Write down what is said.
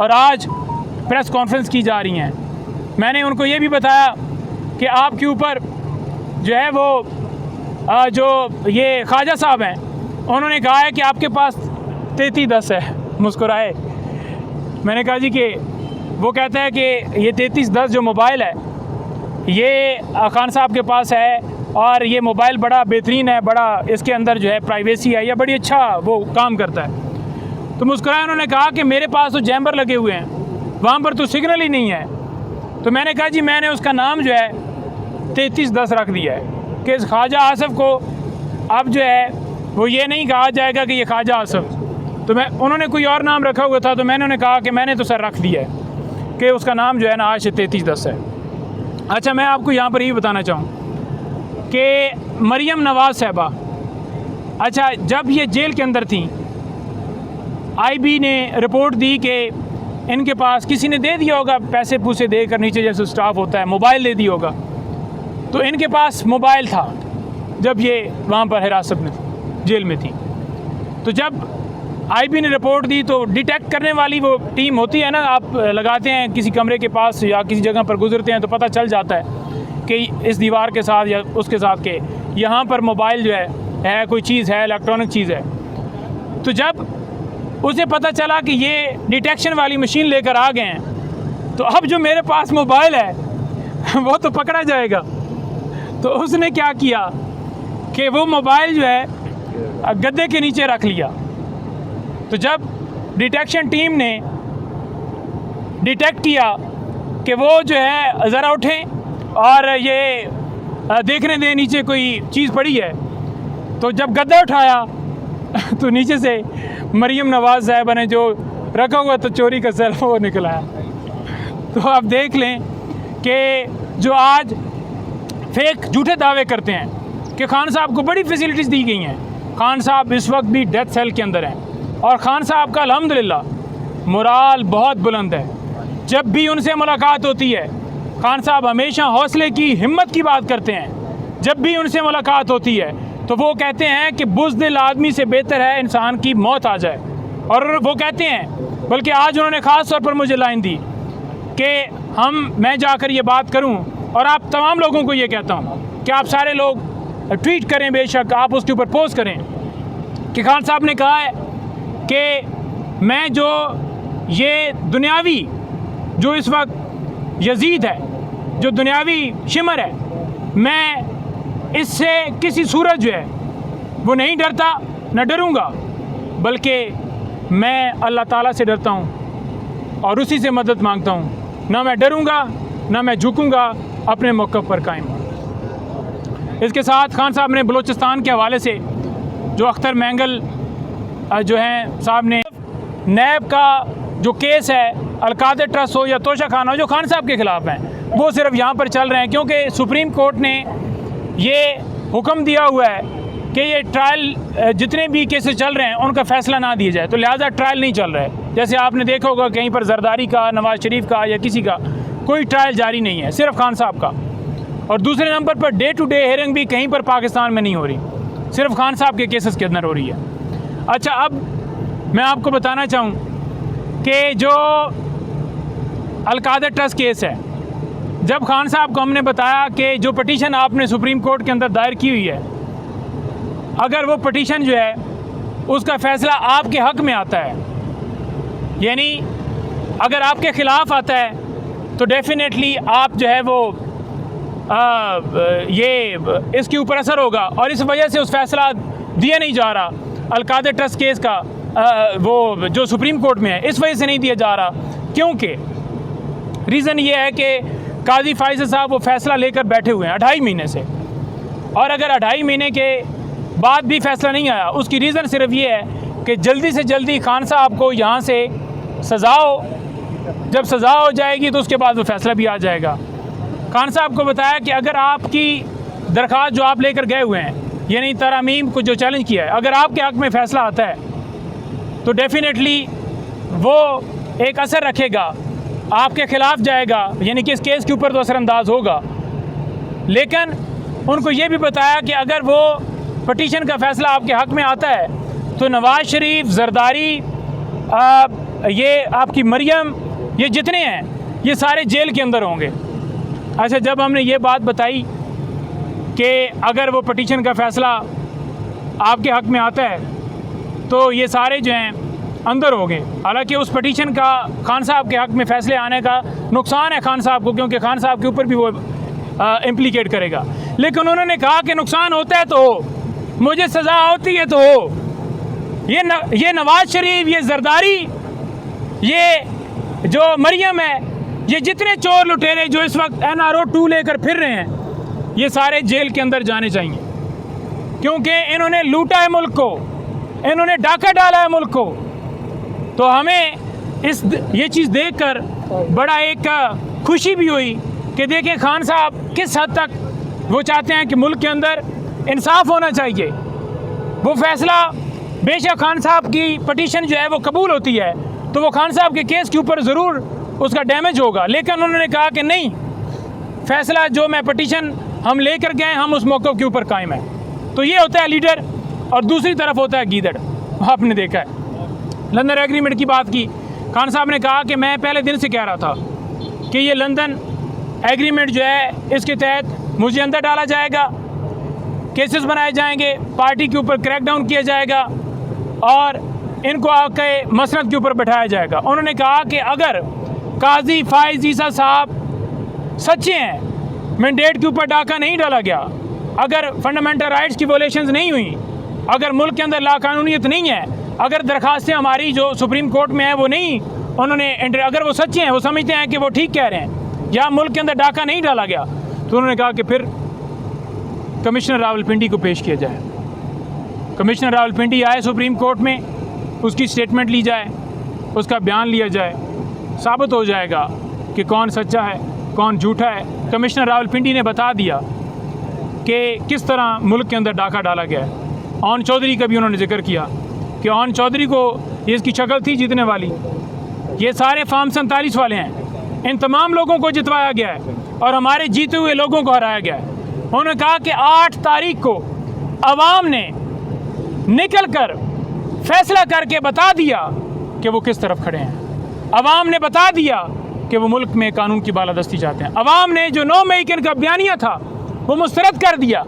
और आज press conference की जा रही हैं। मैंने उनको ये भी बताया कि आपके ऊपर जो है वो जो ये ख्वाजा साहब हैं, उन्होंने कहा है कि आपके पास 3310 है। मुस्कुराए। मैंने कहा जी कि वो कहता है कि ये 3310 जो मोबाइल है ये खान साहब के पास है और ये मोबाइल बड़ा बेहतरीन है, बड़ा इसके अंदर जो है प्राइवेसी है, या बड़ी अच्छा वो काम करता है। तो मुस्कुराए उन्होंने कहा कि मेरे पास तो जैम्बर लगे हुए हैं, वहाँ पर तो सिग्नल ही नहीं है। तो मैंने कहा जी मैंने उसका नाम जो है 3310 रख दिया है कि इस ख्वाजा आसिफ को अब जो है वो ये नहीं कहा जाएगा कि ये ख्वाजा आसिफ। तो उन्होंने कोई और नाम रखा हुआ था, तो मैंने उन्हें कहा कि मैंने तो सर रख दिया है कि उसका नाम जो है ना आज से 3310 है। अच्छा, मैं आपको यहाँ पर ये बताना चाहूँ कि मरियम नवाज़ साहबा, अच्छा जब ये जेल के अंदर थी, IB ने रिपोर्ट दी कि इनके पास किसी ने दे दिया होगा पैसे पूसे देकर, नीचे जैसे स्टाफ होता है मोबाइल दे दिया होगा, तो इनके पास मोबाइल था जब ये वहाँ पर हिरासत में जेल में थी। तो जब IB ने रिपोर्ट दी तो डिटेक्ट करने वाली वो टीम होती है ना, आप लगाते हैं किसी कमरे के पास या किसी जगह पर गुजरते हैं तो पता चल जाता है कि इस दीवार के साथ या उसके साथ के यहाँ पर मोबाइल जो है कोई चीज़ है, इलेक्ट्रॉनिक चीज़ है। तो जब उसे पता चला कि ये डिटेक्शन वाली मशीन लेकर आ गए हैं, तो अब जो मेरे पास मोबाइल है वो तो पकड़ा जाएगा। तो उसने क्या किया कि वो मोबाइल जो है गद्दे के नीचे रख लिया। तो जब डिटेक्शन टीम ने डिटेक्ट किया कि वो जो है ज़रा उठें और ये देखने दें नीचे कोई चीज़ पड़ी है, तो जब गद्दा उठाया तो नीचे से मरियम नवाज़ साहबा ने जो रखा हुआ तो चोरी का सेल वो निकल आया। तो आप देख लें कि जो आज फेक झूठे दावे करते हैं कि खान साहब को बड़ी फैसिलिटीज़ दी गई हैं, खान साहब इस वक्त भी डेथ सेल के अंदर हैं और खान साहब का अल्हम्दुलिल्लाह मोराल बहुत बुलंद है। जब भी उनसे मुलाकात होती है खान साहब हमेशा हौसले की, हिम्मत की बात करते हैं। जब भी उनसे मुलाकात होती है तो वो कहते हैं कि बुज़दिल आदमी से बेहतर है इंसान की मौत आ जाए। और वो कहते हैं, बल्कि आज उन्होंने ख़ास तौर पर मुझे लाइन दी कि मैं जाकर ये बात करूं, और आप तमाम लोगों को ये कहता हूं कि आप सारे लोग ट्वीट करें, बेशक आप उसके ऊपर पोस्ट करें कि खान साहब ने कहा है कि मैं जो ये दुनियावी जो इस वक्त यजीद है, जो दुनियावी शिमर है, मैं इससे किसी सूरत जो है वो नहीं डरता, न डरूँगा, बल्कि मैं अल्लाह ताला से डरता हूँ और उसी से मदद मांगता हूँ। ना मैं डरूँगा, ना मैं झुकूँगा, अपने मौक़िफ़ पर कायम। इसके साथ खान साहब ने बलूचिस्तान के हवाले से जो अख्तर मैंगल जो हैं साहब ने नैब का जो केस है, अलकादर ट्रस्ट हो या तोशा खाना हो, जो खान साहब के ख़िलाफ़ हैं, वो सिर्फ यहाँ पर चल रहे हैं क्योंकि सुप्रीम कोर्ट ने ये हुक्म दिया हुआ है कि ये ट्रायल जितने भी केसेस चल रहे हैं उनका फ़ैसला ना दिया जाए, तो लिहाजा ट्रायल नहीं चल रहा है। जैसे आपने देखा होगा कहीं पर जरदारी का, नवाज़ शरीफ का या किसी का कोई ट्रायल जारी नहीं है, सिर्फ खान साहब का। और दूसरे number per day to day hearing भी कहीं पर पाकिस्तान में नहीं हो रही, सिर्फ खान साहब के केसेस के अंदर हो रही है। अच्छा, अब मैं आपको बताना चाहूँ कि जो अलकादर ट्रस्ट केस है, जब खान साहब को हमने बताया कि जो पटिशन आपने सुप्रीम कोर्ट के अंदर दायर की हुई है, अगर वो पटिशन जो है उसका फ़ैसला आपके हक़ में आता है, यानी अगर आपके ख़िलाफ़ आता है, तो डेफिनेटली आप जो है वो ये इसके ऊपर असर होगा और इस वजह से उस फ़ैसला दिया नहीं जा रहा अलकादर ट्रस्ट केस का, वो जो सुप्रीम कोर्ट में है, इस वजह से नहीं दिया जा रहा क्योंकि रीज़न ये है कि काजी फाइज़ साहब वो फ़ैसला लेकर बैठे हुए हैं 2.5 महीने से, और अगर 2.5 महीने के बाद भी फ़ैसला नहीं आया, उसकी रीज़न सिर्फ ये है कि जल्दी से जल्दी खान साहब को यहाँ से सज़ा हो, जब सज़ा हो जाएगी तो उसके बाद वो फ़ैसला भी आ जाएगा। खान साहब को बताया कि अगर आपकी दरख्वास्त जो आप लेकर गए हुए हैं, यानी तरामीम को जो चैलेंज किया है, अगर आपके हक़ में फ़ैसला आता है तो डेफिनेटली वो एक असर रखेगा, आपके ख़िलाफ़ जाएगा, यानी कि इस केस के ऊपर तो असरअंदाज होगा। लेकिन उनको ये भी बताया कि अगर वो पटिशन का फ़ैसला आपके हक़ में आता है तो नवाज़ शरीफ, जरदारी, ये आपकी मरियम, ये जितने हैं ये सारे जेल के अंदर होंगे। अच्छा, जब हमने ये बात बताई कि अगर वो पटिशन का फ़ैसला आपके हक़ में आता है तो ये सारे जो हैं अंदर हो गए। हालांकि उस पटिशन का खान साहब के हक़ में फ़ैसले आने का नुकसान है खान साहब को, क्योंकि खान साहब के ऊपर भी वो इम्प्लीकेट करेगा। लेकिन उन्होंने कहा कि नुकसान होता है तो हो, मुझे सज़ा होती है तो हो। ये नवाज़ शरीफ, ये जरदारी, ये जो मरियम है, ये जितने चोर लुटेरे जो इस वक्त NRO 2 लेकर फिर रहे हैं, ये सारे जेल के अंदर जाने चाहिए, क्योंकि इन्होंने लूटा है मुल्क को, इन्होंने डाका डाला है मुल्क को। तो हमें ये चीज़ देखकर बड़ा एक खुशी भी हुई कि देखें खान साहब किस हद तक वो चाहते हैं कि मुल्क के अंदर इंसाफ होना चाहिए। वो फ़ैसला बेशक खान साहब की पटिशन जो है वो कबूल होती है तो वो खान साहब के केस के ऊपर ज़रूर उसका डैमेज होगा, लेकिन उन्होंने कहा कि नहीं, फ़ैसला जो मैं पटिशन हम लेकर गए, हम उस मौक़िफ़ के ऊपर कायम है। तो ये होता है लीडर, और दूसरी तरफ होता है गीदड़। आपने देखा है लंदन एग्रीमेंट की बात की, खान साहब ने कहा कि मैं पहले दिन से कह रहा था कि ये लंदन एग्रीमेंट जो है इसके तहत मुझे अंदर डाला जाएगा, केसेस बनाए जाएंगे, पार्टी के ऊपर क्रैकडाउन किया जाएगा और इनको आके मसनद के ऊपर बैठाया जाएगा। उन्होंने कहा कि अगर काजी फाइज ईसा साहब सच्चे हैं, मैंडेट के ऊपर डाका नहीं डाला गया, अगर फंडामेंटल राइट्स की वोलेशंस नहीं हुई, अगर मुल्क के अंदर लाकानूनियत नहीं है, अगर दरखास्तें हमारी जो सुप्रीम कोर्ट में है वो नहीं उन्होंने अगर वो सच्चे हैं, वो समझते हैं कि वो ठीक कह रहे हैं, या मुल्क के अंदर डाका नहीं डाला गया, तो उन्होंने कहा कि फिर कमिश्नर रावलपिंडी को पेश किया जाए। कमिश्नर रावलपिंडी आए सुप्रीम कोर्ट में, उसकी स्टेटमेंट ली जाए, उसका बयान लिया जाए, साबित हो जाएगा कि कौन सच्चा है कौन झूठा है। कमिश्नर रावलपिंडी ने बता दिया कि किस तरह मुल्क के अंदर डाका डाला गया है। ओन चौधरी का भी उन्होंने जिक्र किया कि ओन चौधरी को ये इसकी शक्ल थी जीतने वाली। ये सारे फार्म 47 वाले हैं, इन तमाम लोगों को जितवाया गया है और हमारे जीते हुए लोगों को हराया गया है। उन्होंने कहा कि 8 तारीख को अवाम ने निकल कर फैसला करके बता दिया कि वो किस तरफ खड़े हैं। अवाम ने बता दिया कि वो मुल्क में कानून की बालादस्ती चाहते हैं। अवाम ने जो 9 मई का बयानिया था वो मुस्तरद कर दिया।